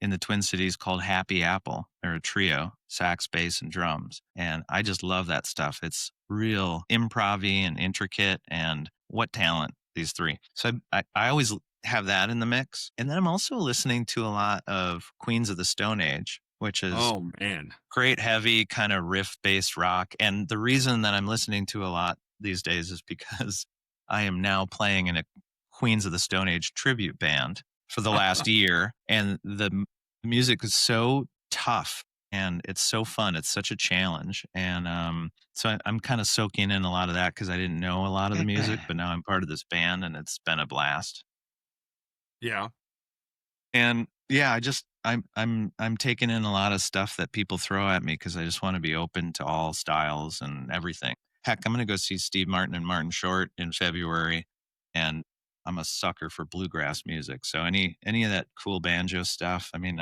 in the Twin Cities called Happy Apple. They're a trio, sax, bass, and drums. And I just love that stuff. It's real improv-y and intricate, and what talent, these 3. So I always have that in the mix. And then I'm also listening to a lot of Queens of the Stone Age, which is Oh, man. great, heavy, kind of riff-based rock. And the reason that I'm listening to a lot these days is because I am now playing in a Queens of the Stone Age tribute band for the last year, and the music is so tough and it's so fun. It's such a challenge, and so I'm kind of soaking in a lot of that because I didn't know a lot of the music, but now I'm part of this band, and it's been a blast. Yeah. And yeah, I'm taking in a lot of stuff that people throw at me because I just want to be open to all styles and everything. Heck, I'm going to go see Steve Martin and Martin Short in February, and I'm a sucker for bluegrass music. So any of that cool banjo stuff, I mean,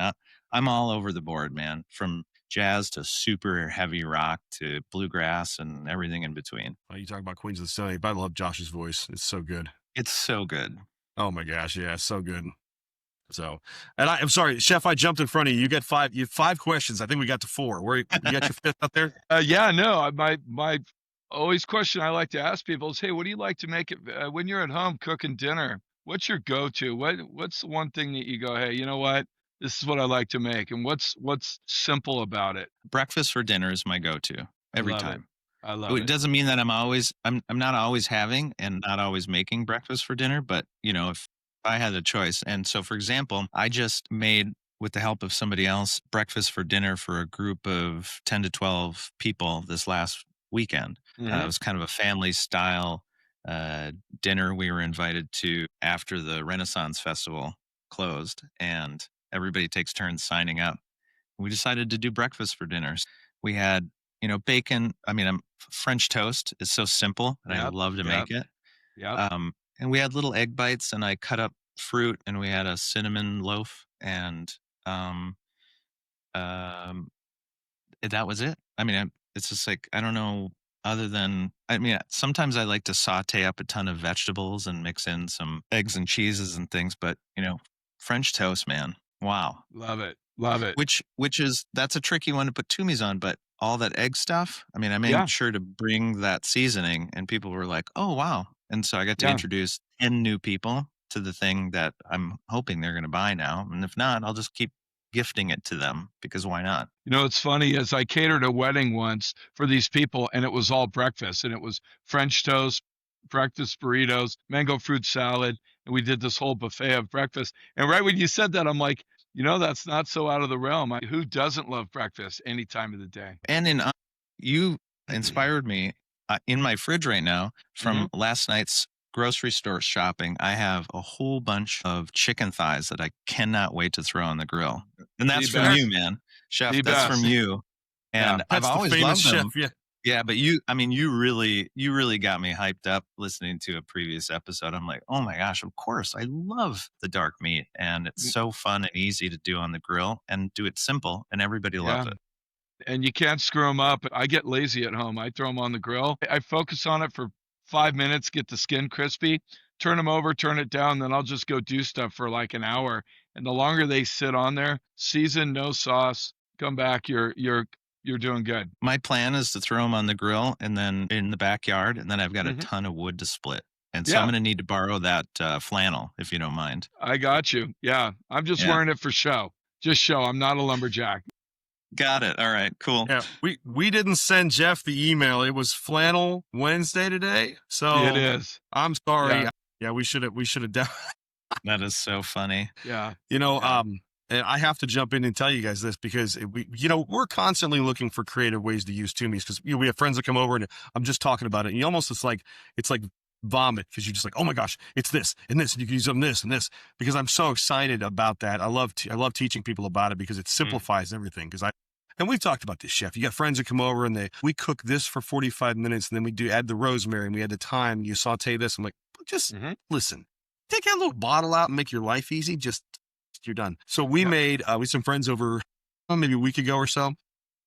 I'm all over the board, man, from jazz to super heavy rock to bluegrass and everything in between. Oh, you talk about Queens of the Stone Age, but I love Josh's voice. It's so good. It's so good. Oh my gosh. Yeah. It's so good. So, and I'm sorry, Chef, I jumped in front of you. You got 5 questions. I think we got to 4. Where you got your 5th up there? Yeah, no, my always question I like to ask people is, hey, what do you like to make it when you're at home cooking dinner? What's your go-to? What's the one thing that you go, hey, you know what? This is what I like to make, and what's simple about it? Breakfast for dinner is my go-to I every love time. it. I love It it. doesn't mean that I'm not always having and not always making breakfast for dinner, but if I had a choice. And so, for example, I just made, with the help of somebody else, breakfast for dinner for a group of 10 to 12 people this last weekend. It Mhm. was kind of a family style dinner we were invited to after the Renaissance Festival closed, and everybody takes turns signing up. We decided to do breakfast for dinners. We had, bacon. I mean, French toast is so simple, and I Yep, love to yep, make it. yep. And we had little egg bites, and I cut up fruit, and we had a cinnamon loaf, and um, um, that was it. I mean, it's just like, I don't know. Other than, I mean, sometimes I like to saute up a ton of vegetables and mix in some eggs and cheeses and things, but French toast, man, wow. Love it. Love it. Which is, that's a tricky one to put Toomey's on, but all that egg stuff, I mean, I Yeah, made sure to bring that seasoning, and people were like, "Oh, wow." And so I got to yeah. introduce 10 new people to the thing that I'm hoping they're going to buy now. And if not, I'll just keep gifting it to them, because why not? You know, it's funny is I catered a wedding once for these people, and it was all breakfast, and it was French toast, breakfast burritos, mango fruit salad, and we did this whole buffet of breakfast. And right when you said that, I'm like, that's not so out of the realm. Who doesn't love breakfast any time of the day? And you inspired me. In my fridge right now Hmm. from last night's grocery store shopping, I have a whole bunch of chicken thighs that I cannot wait to throw on the grill. And that's The from best. you, man. Chef, The that's from best. you. Yeah. And I've That's the always famous loved chef. them. Yeah. Yeah, but I mean, you really got me hyped up listening to a previous episode. I'm like, oh my gosh, of course. I love the dark meat, and it's so fun and easy to do on the grill and do it simple, and everybody loves Yeah. it. And you can't screw them up. I get lazy at home. I throw them on the grill. I focus on it for 5 minutes, get the skin crispy, turn them over, turn it down, then I'll just go do stuff for like an hour. And the longer they sit on there, season, no sauce, come back, you're doing good. My plan is to throw them on the grill and then in the backyard, and then I've got a Mhm. ton of wood to split. And so I'm Yeah, going to need to borrow that flannel, if you don't mind. I got you. Yeah, I'm just Yeah, wearing it for show. Just show. I'm not a lumberjack. got it. All right, cool. Yeah. We didn't send Jeff the email. It was Flannel Wednesday today. It So is. I'm sorry. Yeah, Yeah. We should have done. That is so funny. yeah, You know, yeah. And I have to jump in and tell you guys this because we're constantly looking for creative ways to use Toomeys because we have friends that come over and I'm just talking about it. And you almost, it's like vomit because you're just like, oh my gosh, it's this and this, and you can use them this and this because I'm so excited about that. I love teaching people about it because it simplifies everything. And we've talked about this, chef. You got friends that come over and we cook this for 45 minutes and then we add the rosemary and we add the thyme. You saute this. I'm like, just listen, take that little bottle out and make your life easy. Just you're done. So we made, we had some friends over maybe a week ago or so,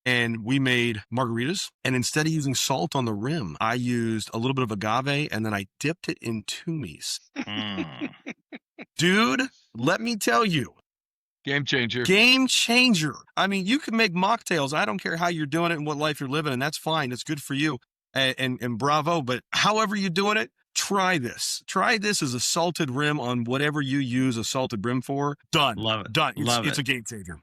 and we made margaritas. And instead of using salt on the rim, I used a little bit of agave and then I dipped it in Toomeys. Dude, let me tell you. Game changer. Game changer. I mean, you can make mocktails. I don't care how you're doing it and what life you're living, and that's fine. It's good for you. And bravo. But however you're doing it, try this. Try this as a salted rim on whatever you use a salted rim for. Done. Love it. Done. Love it's it. a game changer.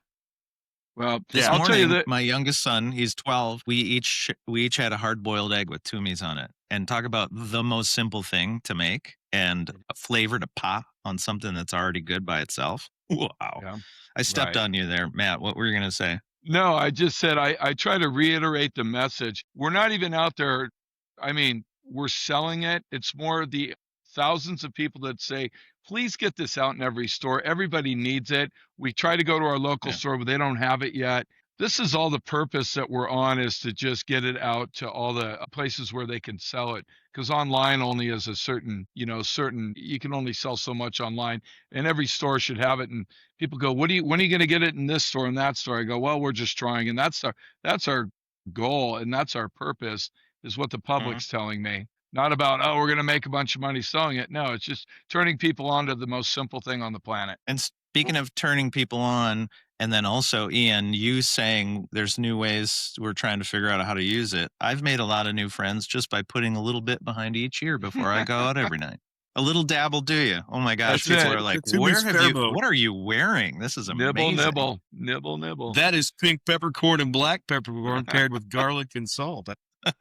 Well, This I'll tell you morning, that my youngest son, he's 12. We each had a hard-boiled egg with Toomeys on it. And talk about the most simple thing to make and a flavor to pop on something that's already good by itself. Wow. Yeah, I stepped right. on you there, Matt. What were you going to say? No, I just said I try to reiterate the message. We're not even out there. I mean, we're selling it. It's more the thousands of people that say, please get this out in every store. Everybody needs it. We try to go to our local store, but they don't have it yet. This is all the purpose that we're on, is to just get it out to all the places where they can sell it. Because online only is a certain, you can only sell so much online, and every store should have it. And people go, when are you going to get it in this store and that store? I go, well, we're just trying. And that's our goal. And that's our purpose, is what the public's telling me. Not about, oh, we're going to make a bunch of money selling it. No, it's just turning people on to the most simple thing on the planet. And speaking of turning people on, and then also, Ian, you saying there's new ways we're trying to figure out how to use it. I've made a lot of new friends just by putting a little bit behind each ear before I go out every night. A little dabble, do you? Oh my gosh, That's people it. are like, The Toomey's pheromone. what are you wearing? This is amazing. Nibble. That is pink peppercorn and black peppercorn paired with garlic and salt.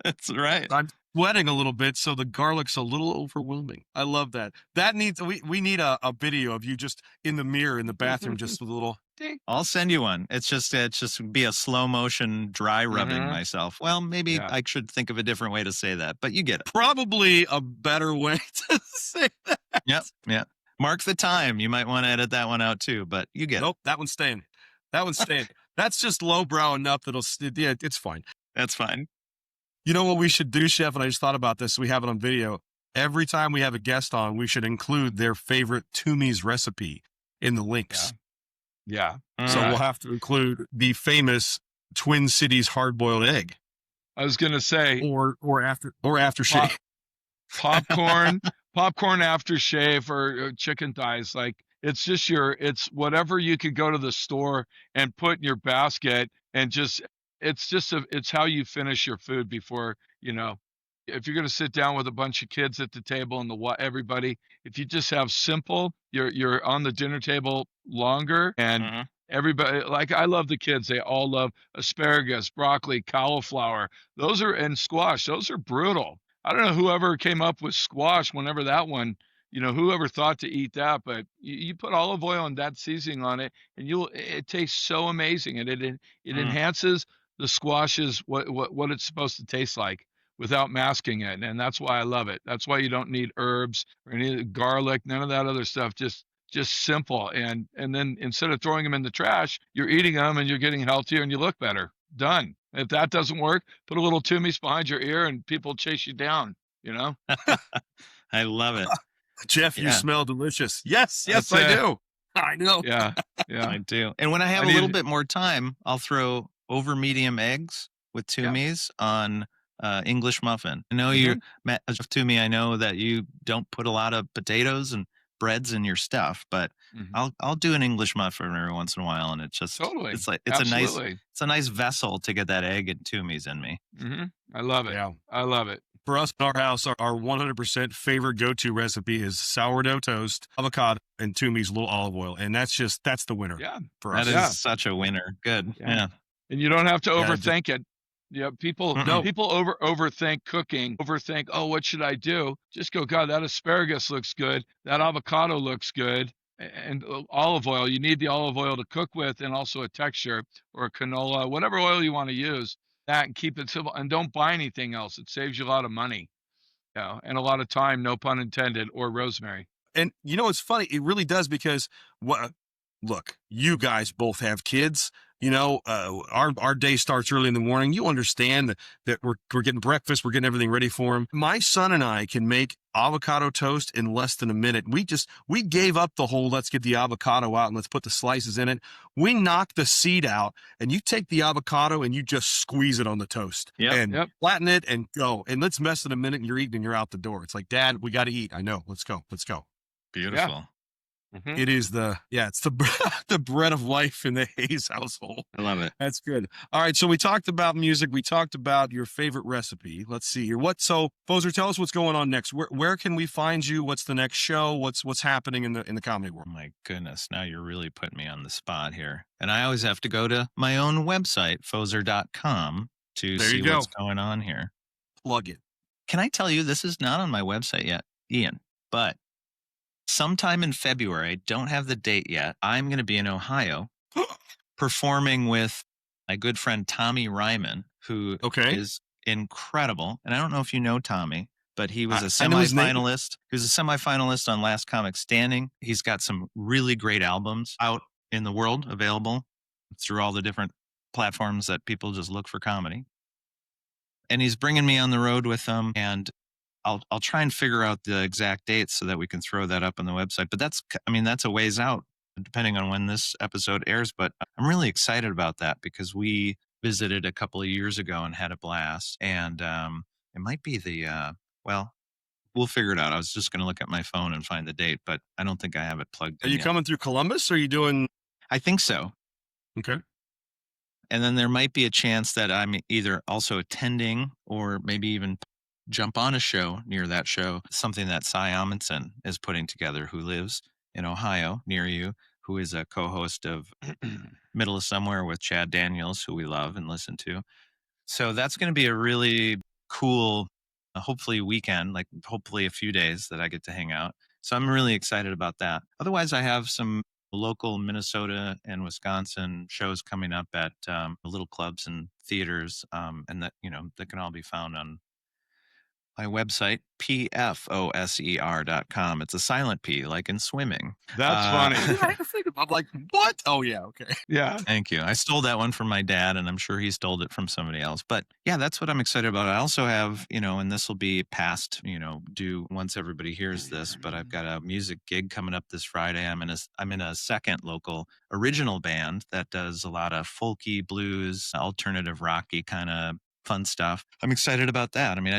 That's right. I'm sweating a little bit, so the garlic's a little overwhelming. I love that. That needs we need a video of you just in the mirror in the bathroom, just with a little. I'll send you one. It's just be a slow motion dry rubbing myself. Well, maybe I should think of a different way to say that, but you get it. Probably a better way to say that. Yep. Mark the time. You might want to edit that one out too, but you get it. That one's staying. That's just lowbrow enough it's fine. That's fine. You know what we should do, Chef? And I just thought about this. We have it on video. Every time we have a guest on, we should include their favorite Toomey's recipe in the links. Yeah. So we'll have to include the famous Twin Cities hard-boiled egg. I was going to say, or after Shea. Popcorn after Shea for chicken thighs. Like, it's just it's whatever you could go to the store and put in your basket, and it's how you finish your food before, if you're going to sit down with a bunch of kids at the table and everybody, if you just have simple, you're on the dinner table longer, and everybody, like, I love the kids. They all love asparagus, broccoli, cauliflower. And squash. Those are brutal. I don't know whoever came up with squash, whenever that one, whoever thought to eat that, but you put olive oil and that seasoning on it, and it tastes so amazing. And it enhances the squashes, what it's supposed to taste like, without masking it. And that's why I love it. That's why you don't need herbs or any garlic, none of that other stuff. Just simple. And then instead of throwing them in the trash, you're eating them and you're getting healthier and you look better. Done. If that doesn't work, put a little Toomey's behind your ear and people chase you down, I love it. Jeff, you smell delicious. Yes, I do. I know. Yeah. I do. And when I have a little bit more time, I'll throw over medium eggs with Toomey's on English muffin. I know Matt, Toomey, I know that you don't put a lot of potatoes and breads in your stuff, but I'll do an English muffin every once in a while, and it's just totally. It's Absolutely. a nice vessel to get that egg and Toomey's in me. I love it. Yeah. I love it. For us in our house, our 100% favorite go-to recipe is sourdough toast, avocado, and Toomey's little olive oil, and that's the winner. Yeah, for us. That is such a winner. Good. Yeah. And you don't have to overthink it. Yeah, people overthink cooking, oh, what should I do? Just go, God, that asparagus looks good. That avocado looks good. And olive oil, you need the olive oil to cook with, and also a texture, or a canola, whatever oil you want to use. That, and keep it simple, and don't buy anything else. It saves you a lot of money, and a lot of time, no pun intended, or rosemary. And you know, it's funny. It really does, because what? Look, you guys both have kids. You know, our day starts early in the morning. You understand that we're getting breakfast, we're getting everything ready for them. My son and I can make avocado toast in less than a minute. We gave up the whole let's get the avocado out and let's put the slices in it. We knock the seed out, and you take the avocado and you just squeeze it on the toast and flatten it and go. And let's mess it a minute, and you're eating and you're out the door. It's like, Dad, we got to eat. I know. Let's go. Beautiful. Yeah. It is it's the bread of life in the Hayes household. I love it. That's good. All right. So we talked about music. We talked about your favorite recipe. Let's see here. So Pfoser, tell us what's going on next. Where can we find you? What's the next show? What's happening in the comedy world? Oh my goodness. Now you're really putting me on the spot here. And I always have to go to my own website, Pfoser.com, to see what's going on here. Plug it. Can I tell you, this is not on my website yet, Ian, but sometime in February, I don't have the date yet, I'm going to be in Ohio performing with my good friend Tommy Ryman, who is incredible. And I don't know if you know Tommy, but he was a semifinalist. He was a semifinalist on Last Comic Standing. He's got some really great albums out in the world, available through all the different platforms that people just look for comedy. And he's bringing me on the road with him, and I'll try and figure out the exact dates so that we can throw that up on the website. But that's a ways out, depending on when this episode airs. But I'm really excited about that, because we visited a couple of years ago and had a blast. And it might be we'll figure it out. I was just going to look at my phone and find the date, but I don't think I have it plugged in. Are you coming through Columbus, or are you doing? I think so. Okay. And then there might be a chance that I'm either also attending, or maybe even jump on a show near that show, something that Cy Amundsen is putting together, who lives in Ohio near you, who is a co-host of Middle of Somewhere with Chad Daniels, who we love and listen to. So that's going to be a really cool, hopefully weekend, like hopefully a few days that I get to hang out. So I'm really excited about that. Otherwise, I have some local Minnesota and Wisconsin shows coming up at little clubs and theaters, and that can all be found on my website, pfoser.com. It's a silent P, like in swimming. That's funny. I'm like, what? Oh, yeah. Okay. Yeah. Thank you. I stole that one from my dad, and I'm sure he stole it from somebody else. But yeah, that's what I'm excited about. I also have, and this will be past, due once everybody hears this, but I've got a music gig coming up this Friday. I'm in a second local original band that does a lot of folky, blues, alternative rocky kind of fun stuff. I'm excited about that. I mean,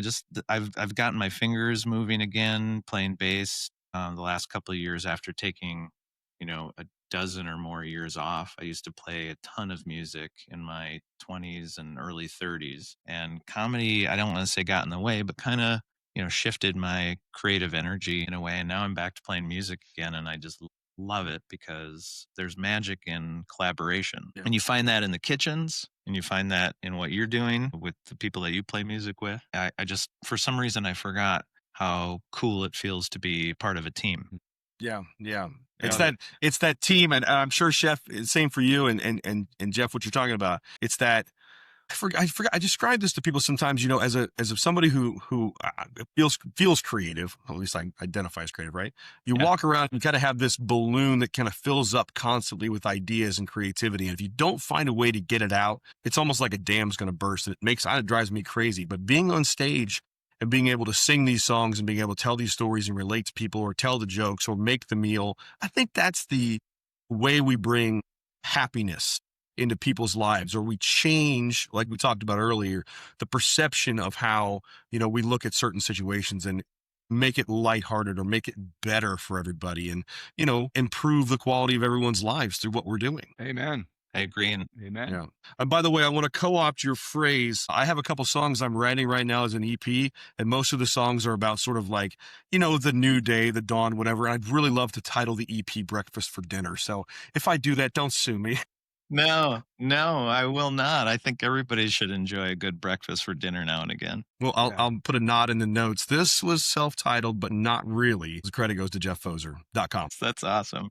I've gotten my fingers moving again, playing bass the last couple of years after taking, a dozen or more years off. I used to play a ton of music in my 20s and early 30s, and comedy, I don't want to say got in the way, but kind of, shifted my creative energy in a way. And now I'm back to playing music again, and I just love it, because there's magic in collaboration. And you find that in the kitchens, and you find that in what you're doing with the people that you play music with. I just, for some reason, I forgot how cool it feels to be part of a team. Yeah. It's that team, and I'm sure, Chef, same for you, and Jeff, what you're talking about. It's that I forgot. I describe this to people sometimes, as somebody who feels creative. At least I identify as creative, right? You walk around, you got to have this balloon that kind of fills up constantly with ideas and creativity. And if you don't find a way to get it out, it's almost like a dam's going to burst. And it drives me crazy. But being on stage and being able to sing these songs and being able to tell these stories and relate to people, or tell the jokes, or make the meal, I think that's the way we bring happiness into people's lives, or we change, like we talked about earlier, the perception of how, we look at certain situations, and make it lighthearted, or make it better for everybody, and, improve the quality of everyone's lives through what we're doing. Amen. I agree. Amen. Yeah. And by the way, I want to co-opt your phrase. I have a couple songs I'm writing right now as an EP, and most of the songs are about sort of like, the new day, the dawn, whatever. And I'd really love to title the EP Breakfast for Dinner. So if I do that, don't sue me. No, I will not. I think everybody should enjoy a good breakfast for dinner now and again. Well, I'll put a nod in the notes. This was self-titled, but not really. The credit goes to jeffffoser.com. That's awesome.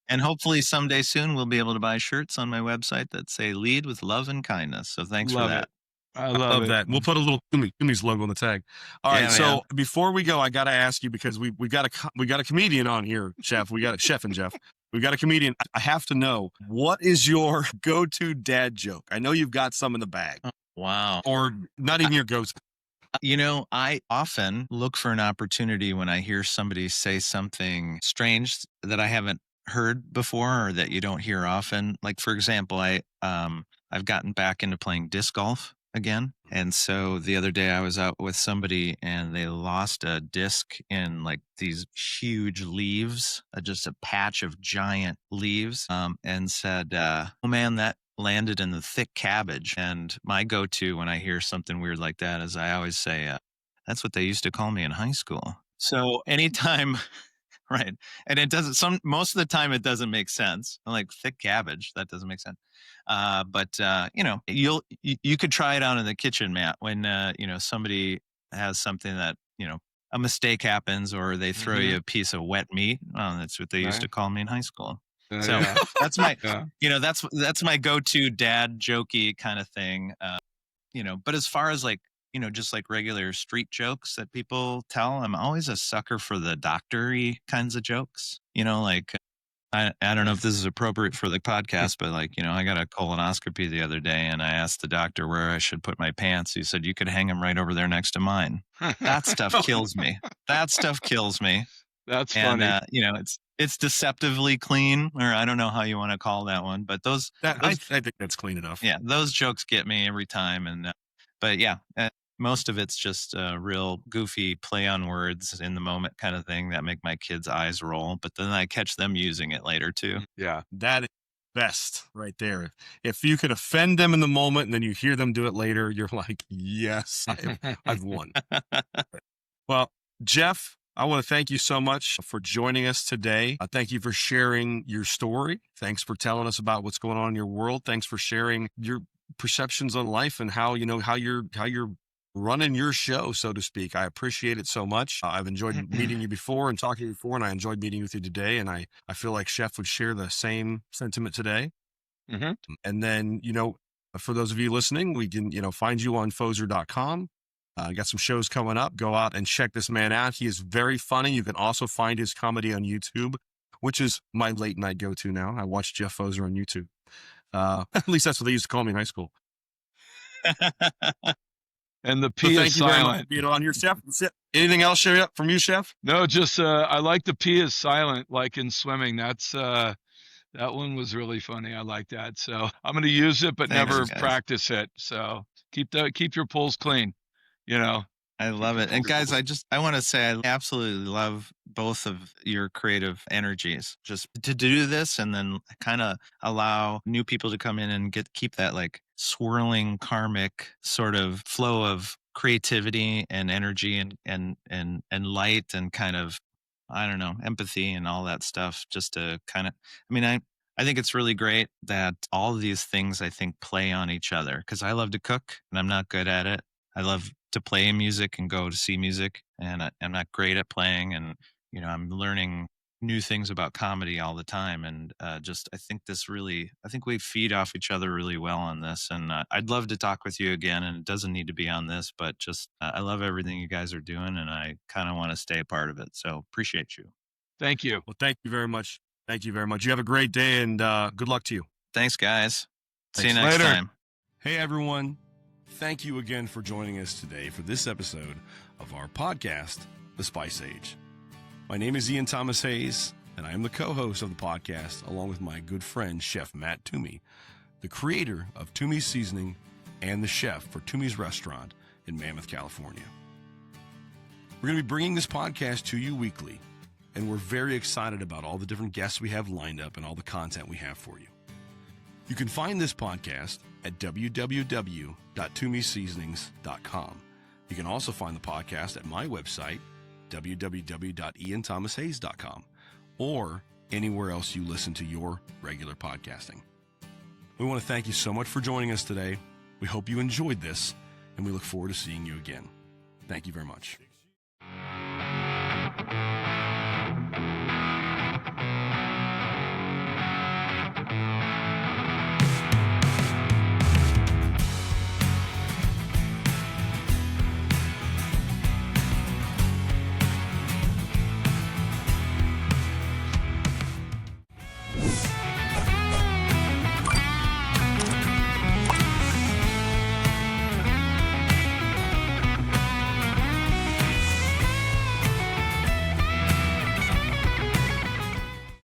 And hopefully someday soon we'll be able to buy shirts on my website that say "Lead with love and kindness." So thanks Love for that. it. I I love love it. that. We'll put a little Toomey's logo on the tag. All right. Yeah, So man. before we go, I got to ask you, because we got a comedian on here, Chef. We got a Chef and Jeff. We got a comedian. I have to know, what is your go-to dad joke? I know you've got some in the bag, Wow. or not even your go-to. You know, I often look for an opportunity when I hear somebody say something strange that I haven't heard before or that you don't hear often. Like, for example, I've gotten back into playing disc golf again. And so the other day I was out with somebody and they lost a disc in like these huge leaves, just a patch of giant leaves, and said, "Oh man, that landed in the thick cabbage." And my go-to when I hear something weird like that is I always say, "That's what they used to call me in high school." So anytime, right? And it doesn't. Most of the time it doesn't make sense. I'm like, thick cabbage, that doesn't make sense. But you know, you could try it out in the kitchen, Matt, when you know, somebody has something that, you know, a mistake happens or they throw you a piece of wet meat. Oh, that's what they used to call me in high school. So Yeah. that's my, Yeah. you know, that's my go-to dad jokey kind of thing. You know, but as far as like, you know, just like regular street jokes that people tell, I'm always a sucker for the doctor-y kinds of jokes. You know, like I don't know if this is appropriate for the podcast, but like, you know, I got a colonoscopy the other day and I asked the doctor where I should put my pants. He said, "You could hang them right over there next to mine." That stuff kills me. That stuff kills me. That's And funny. you know, it's deceptively clean, or I don't know how you want to call that one, but I think that's clean enough. yeah, those jokes get me every time. And but yeah, most of it's just real goofy play on words in the moment kind of thing that make my kids' eyes roll. But then I catch them using it later too. Yeah. That is best right there. If you could offend them in the moment and then you hear them do it later, you're like, yes, I've won. Well, Jeff, I want to thank you so much for joining us today. Thank you for sharing your story. Thanks for telling us about what's going on in your world. Thanks for sharing your perceptions on life and how, you know, how you're running your show, so to speak. I appreciate it so much. I've enjoyed meeting you before and talking to you before, and I enjoyed meeting with you today. And I feel like Chef would share the same sentiment today. And then, you know, for those of you listening, we can, you know, find you on Pfoser.com. Got some shows coming up. Go out and check this man out. He is very funny. You can also find his comedy on YouTube, which is my late night go-to now. I watch Jeff Pfoser on YouTube. At least that's what they used to call me in high school. And the So P thank is you very much for silent. being on here, Chef. Anything else from you, Chef? No, just I like the P is silent, like in swimming. That's that one was really funny. I like that. So I'm going to use it, but Thanks, never guys. practice it. So keep your pulls clean. You know. I love it. And guys, I want to say I absolutely love both of your creative energies. Just to do this and then kind of allow new people to come in and keep that like swirling karmic sort of flow of creativity and energy and light and kind of, I don't know, empathy and all that stuff, just to kind of, I mean, I think it's really great that all of these things I think play on each other, because I love to cook and I'm not good at it. I love to play music and go to see music, and I'm not great at playing. And, you know, I'm learning new things about comedy all the time. And I think we feed off each other really well on this. And I'd love to talk with you again. And it doesn't need to be on this, but just I love everything you guys are doing, and I kind of want to stay a part of it. So appreciate you. Thank you. Well, thank you very much. Thank you very much. You have a great day, and good luck to you. Thanks, guys. See you Thanks. next Later. time. Hey, everyone. Thank you again for joining us today for this episode of our podcast, The Spice Age. My name is Ian Thomas Hayes, and I am the co-host of the podcast, along with my good friend, Chef Matt Toomey, the creator of Toomey's Seasoning and the chef for Toomey's Restaurant in Mammoth, California. We're going to be bringing this podcast to you weekly, and we're very excited about all the different guests we have lined up and all the content we have for you. You can find this podcast at www.toomeyseasonings.com. You can also find the podcast at my website, www.ianthomashays.com, or anywhere else you listen to your regular podcasting. We want to thank you so much for joining us today. We hope you enjoyed this, and we look forward to seeing you again. Thank you very much.